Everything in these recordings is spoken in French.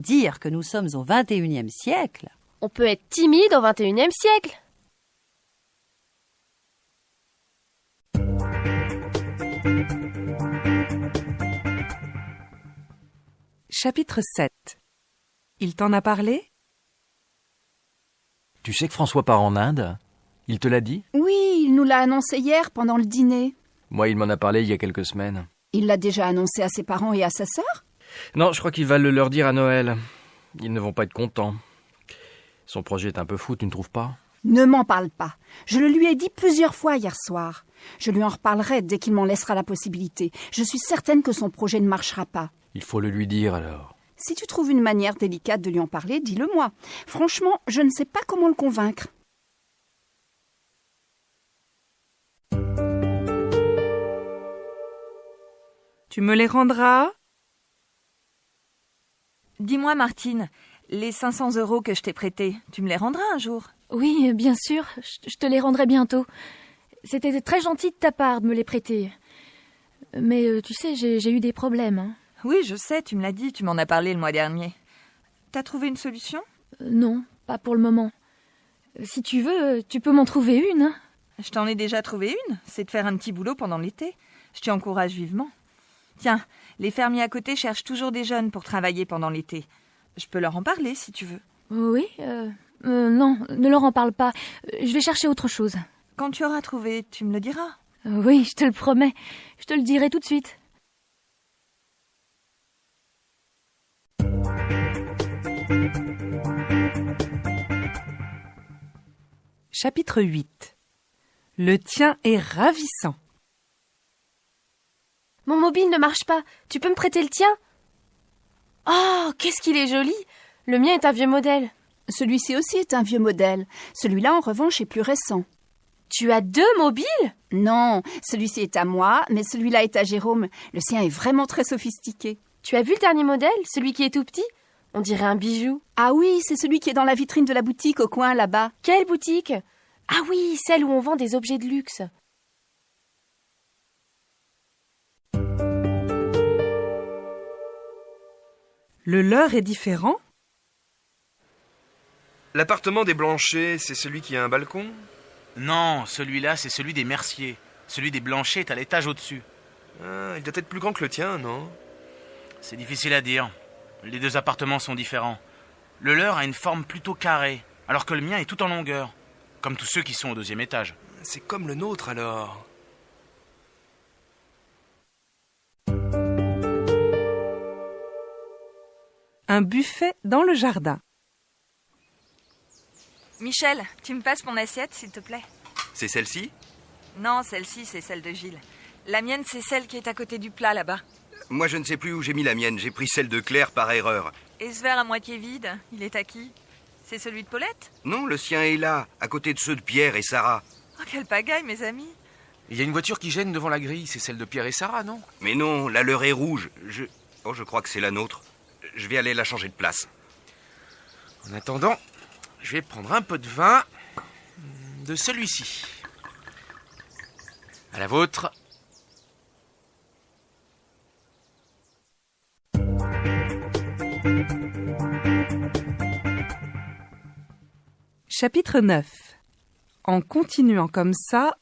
Dire que nous sommes au XXIe siècle. On peut être timide au XXIe siècle. Chapitre 7. Il t'en a parlé ? Tu sais que François part en Inde ? Il te l'a dit ? Oui, il nous l'a annoncé hier pendant le dîner. Moi, il m'en a parlé il y a quelques semaines. Il l'a déjà annoncé à ses parents et à sa sœur ? Non, je crois qu'il va le leur dire à Noël. Ils ne vont pas être contents. Son projet est un peu fou, tu ne trouves pas ? Ne m'en parle pas. Je le lui ai dit plusieurs fois hier soir. Je lui en reparlerai dès qu'il m'en laissera la possibilité. Je suis certaine que son projet ne marchera pas. Il faut le lui dire alors. Si tu trouves une manière délicate de lui en parler, dis-le-moi. Franchement, je ne sais pas comment le convaincre. Tu me les rendras ? Dis-moi, Martine, les 500 € que je t'ai prêtés, tu me les rendras un jour ? Oui, bien sûr, je te les rendrai bientôt. C'était très gentil de ta part de me les prêter. Mais tu sais, j'ai eu des problèmes. Hein. Oui, je sais, tu me l'as dit, tu m'en as parlé le mois dernier. T'as trouvé une solution ? Non, pas pour le moment. Si tu veux, tu peux m'en trouver une. Hein. Je t'en ai déjà trouvé une, c'est de faire un petit boulot pendant l'été. Je t'y encourage vivement. Tiens, les fermiers à côté cherchent toujours des jeunes pour travailler pendant l'été. Je peux leur en parler si tu veux. Oui, non, ne leur en parle pas. Je vais chercher autre chose. Quand tu auras trouvé, tu me le diras. Oui, je te le promets. Je te le dirai tout de suite. Chapitre 8. Le tien est ravissant. Mon mobile ne marche pas. Tu peux me prêter le tien ? Oh, qu'est-ce qu'il est joli ! Le mien est un vieux modèle. Celui-ci aussi est un vieux modèle. Celui-là, en revanche, est plus récent. Tu as 2 mobiles ? Non, celui-ci est à moi, mais celui-là est à Jérôme. Le sien est vraiment très sophistiqué. Tu as vu le dernier modèle, celui qui est tout petit ? On dirait un bijou. Ah oui, c'est celui qui est dans la vitrine de la boutique au coin, là-bas. Quelle boutique ? Ah oui, celle où on vend des objets de luxe. Le leur est différent ? L'appartement des Blanchet, c'est celui qui a un balcon ? Non, celui-là, c'est celui des Mercier. Celui des Blanchet est à l'étage au-dessus. Ah, il doit être plus grand que le tien, non ? C'est difficile à dire. Les 2 appartements sont différents. Le leur a une forme plutôt carrée, alors que le mien est tout en longueur. Comme tous ceux qui sont au 2e étage. C'est comme le nôtre, alors. Un buffet dans le jardin. Michel, tu me passes mon assiette, s'il te plaît ? C'est celle-ci ? Non, celle-ci, c'est celle de Gilles. La mienne, c'est celle qui est à côté du plat, là-bas. Moi, je ne sais plus où j'ai mis la mienne. J'ai pris celle de Claire par erreur. Et ce verre à moitié vide, il est à qui ? C'est celui de Paulette ? Non, le sien est là, à côté de ceux de Pierre et Sarah. Oh, quelle pagaille, mes amis ! Il y a une voiture qui gêne devant la grille, c'est celle de Pierre et Sarah, non ? Mais non, la leur est rouge. Je crois que c'est la nôtre. Je vais aller la changer de place. En attendant, je vais prendre un peu de vin de celui-ci. À la vôtre. Chapitre 9. En continuant comme ça...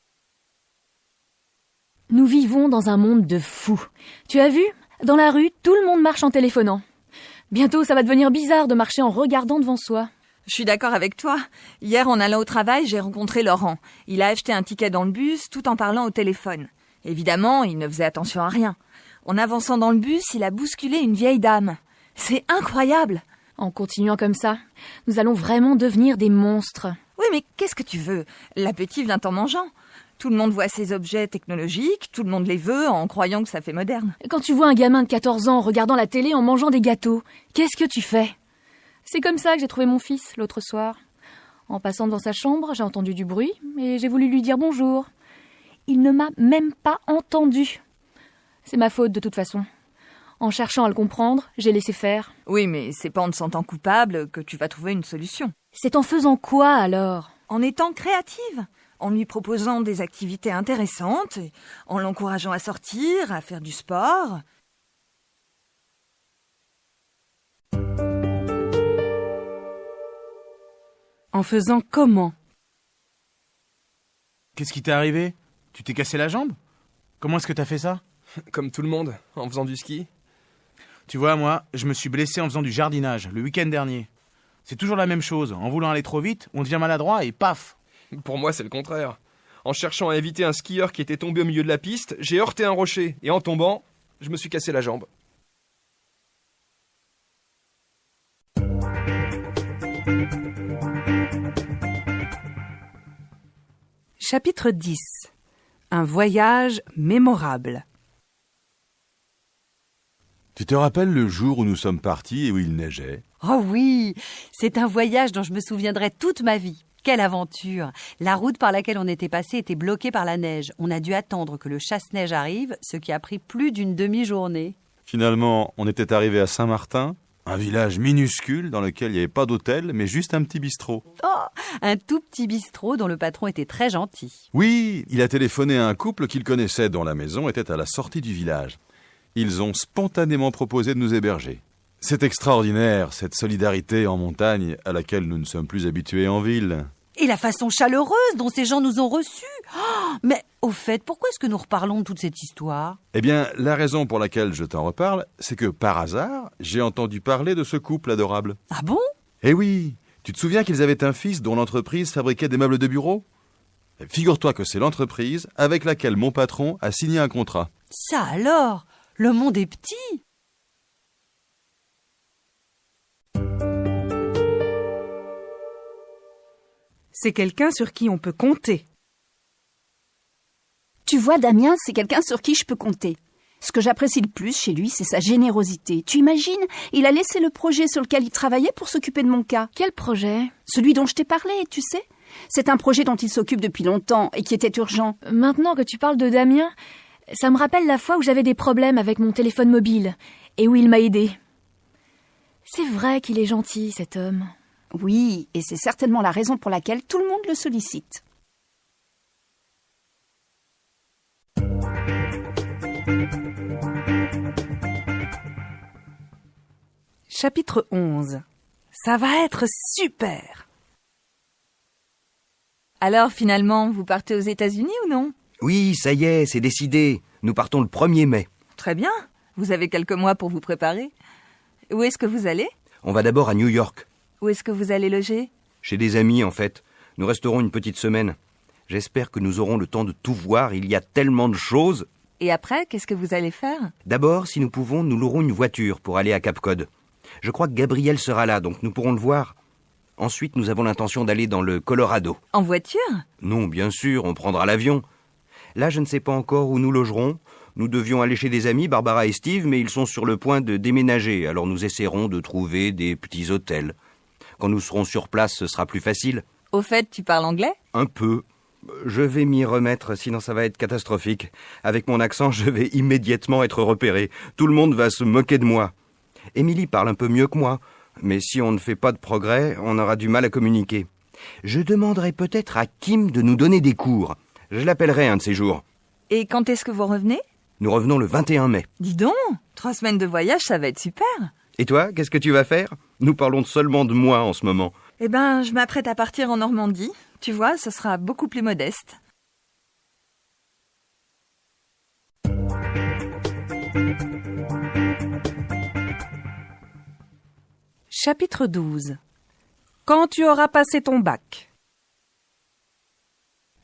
Nous vivons dans un monde de fous. Tu as vu ? Dans la rue, tout le monde marche en téléphonant. Bientôt, ça va devenir bizarre de marcher en regardant devant soi. Je suis d'accord avec toi. Hier, en allant au travail, j'ai rencontré Laurent. Il a acheté un ticket dans le bus tout en parlant au téléphone. Évidemment, il ne faisait attention à rien. En avançant dans le bus, il a bousculé une vieille dame. C'est incroyable. En continuant comme ça, nous allons vraiment devenir des monstres. Oui, mais qu'est-ce que tu veux ? L'appétit vient en mangeant. Tout le monde voit ces objets technologiques, tout le monde les veut en croyant que ça fait moderne. Quand tu vois un gamin de 14 ans regardant la télé en mangeant des gâteaux, qu'est-ce que tu fais ? C'est comme ça que j'ai trouvé mon fils l'autre soir. En passant devant sa chambre, j'ai entendu du bruit et j'ai voulu lui dire bonjour. Il ne m'a même pas entendu. C'est ma faute de toute façon. En cherchant à le comprendre, j'ai laissé faire. Oui, mais c'est pas en te sentant coupable que tu vas trouver une solution. C'est en faisant quoi alors ? En étant créative, en lui proposant des activités intéressantes, et en l'encourageant à sortir, à faire du sport. En faisant comment? Qu'est-ce qui t'est arrivé? Tu t'es cassé la jambe? Comment est-ce que t'as fait ça? Comme tout le monde, en faisant du ski. Tu vois, moi, je me suis blessé en faisant du jardinage, le week-end dernier. C'est toujours la même chose. En voulant aller trop vite, on devient maladroit et paf! Pour moi, c'est le contraire. En cherchant à éviter un skieur qui était tombé au milieu de la piste, j'ai heurté un rocher. Et en tombant, je me suis cassé la jambe. Chapitre 10. Un voyage mémorable. Tu te rappelles le jour où nous sommes partis et où il neigeait? Oh oui, c'est un voyage dont je me souviendrai toute ma vie. Quelle aventure! La route par laquelle on était passé était bloquée par la neige. On a dû attendre que le chasse-neige arrive, ce qui a pris plus d'une demi-journée. Finalement, on était arrivé à Saint-Martin, un village minuscule dans lequel il n'y avait pas d'hôtel, mais juste un petit bistrot. Oh, un tout petit bistrot dont le patron était très gentil. Oui, il a téléphoné à un couple qu'il connaissait dont la maison était à la sortie du village. Ils ont spontanément proposé de nous héberger. C'est extraordinaire, cette solidarité en montagne à laquelle nous ne sommes plus habitués en ville. Et la façon chaleureuse dont ces gens nous ont reçus. Oh, mais au fait, pourquoi est-ce que nous reparlons de toute cette histoire? Eh bien, la raison pour laquelle je t'en reparle, c'est que par hasard, j'ai entendu parler de ce couple adorable. Ah bon? Eh oui, tu te souviens qu'ils avaient un fils dont l'entreprise fabriquait des meubles de bureau? Figure-toi que c'est l'entreprise avec laquelle mon patron a signé un contrat. Ça alors, le monde est petit. C'est quelqu'un sur qui on peut compter. Tu vois, Damien, c'est quelqu'un sur qui je peux compter. Ce que j'apprécie le plus chez lui, c'est sa générosité. Tu imagines, il a laissé le projet sur lequel il travaillait pour s'occuper de mon cas. Quel projet? Celui dont je t'ai parlé, tu sais. C'est un projet dont il s'occupe depuis longtemps et qui était urgent. Maintenant que tu parles de Damien, ça me rappelle la fois où j'avais des problèmes avec mon téléphone mobile et où il m'a aidé. C'est vrai qu'il est gentil, cet homme. Oui, et c'est certainement la raison pour laquelle tout le monde le sollicite. Chapitre 11. Ça va être super! Alors, finalement, vous partez aux États-Unis ou non? Oui, ça y est, c'est décidé. Nous partons le 1er mai. Très bien. Vous avez quelques mois pour vous préparer. Où est-ce que vous allez? On va d'abord à New York. Où est-ce que vous allez loger? Chez des amis, en fait. Nous resterons une petite semaine. J'espère que nous aurons le temps de tout voir. Il y a tellement de choses. Et après, qu'est-ce que vous allez faire? D'abord, si nous pouvons, nous louerons une voiture pour aller à Cap Cod. Je crois que Gabriel sera là, donc nous pourrons le voir. Ensuite, nous avons l'intention d'aller dans le Colorado. En voiture? Non, bien sûr, on prendra l'avion. Là, je ne sais pas encore où nous logerons. Nous devions aller chez des amis, Barbara et Steve, mais ils sont sur le point de déménager, alors nous essaierons de trouver des petits hôtels. Quand nous serons sur place, ce sera plus facile. Au fait, tu parles anglais? Un peu. Je vais m'y remettre, sinon ça va être catastrophique. Avec mon accent, je vais immédiatement être repéré. Tout le monde va se moquer de moi. Émilie parle un peu mieux que moi, mais si on ne fait pas de progrès, on aura du mal à communiquer. Je demanderai peut-être à Kim de nous donner des cours. Je l'appellerai un de ces jours. Et quand est-ce que vous revenez? Nous revenons le 21 mai. Dis donc, 3 semaines de voyage, ça va être super. Et toi, qu'est-ce que tu vas faire? Nous parlons seulement de moi en ce moment. Eh ben, je m'apprête à partir en Normandie. Tu vois, ce sera beaucoup plus modeste. Chapitre 12. Quand tu auras passé ton bac.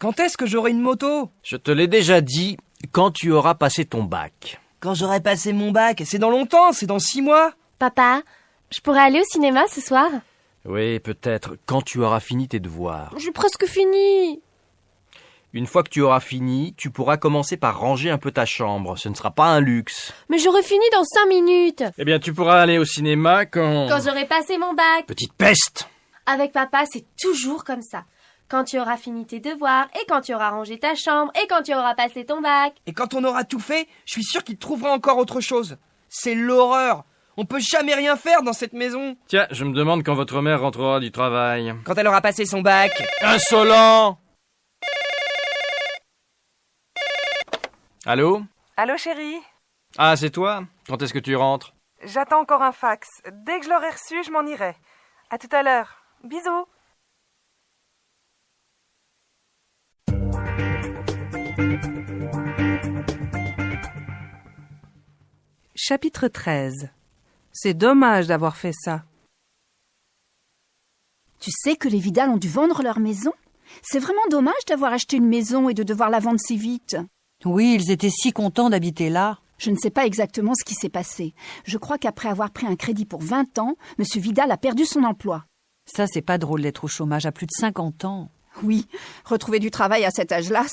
Quand est-ce que j'aurai une moto? Je te l'ai déjà dit, quand tu auras passé ton bac. Quand j'aurai passé mon bac, c'est dans longtemps, c'est dans 6 mois. Papa, je pourrais aller au cinéma ce soir? Oui, peut-être, quand tu auras fini tes devoirs. J'ai presque fini. Une fois que tu auras fini, tu pourras commencer par ranger un peu ta chambre. Ce ne sera pas un luxe. Mais j'aurai fini dans 5 minutes. Eh bien, tu pourras aller au cinéma quand j'aurai passé mon bac. Petite peste! Avec papa, c'est toujours comme ça. Quand tu auras fini tes devoirs, et quand tu auras rangé ta chambre, et quand tu auras passé ton bac. Et quand on aura tout fait, je suis sûr qu'il trouvera encore autre chose. C'est l'horreur. On peut jamais rien faire dans cette maison. Tiens, je me demande quand votre mère rentrera du travail. Quand elle aura passé son bac. Insolent! Allô? Allô chérie? Ah, c'est toi? Quand est-ce que tu rentres? J'attends encore un fax. Dès que je l'aurai reçu, je m'en irai. À tout à l'heure. Bisous. Chapitre 13. C'est dommage d'avoir fait ça. Tu sais que les Vidal ont dû vendre leur maison? C'est vraiment dommage d'avoir acheté une maison et de devoir la vendre si vite. Oui, ils étaient si contents d'habiter là. Je ne sais pas exactement ce qui s'est passé. Je crois qu'après avoir pris un crédit pour 20 ans, M. Vidal a perdu son emploi. Ça, c'est pas drôle d'être au chômage à plus de 50 ans. Oui, retrouver du travail à cet âge-là,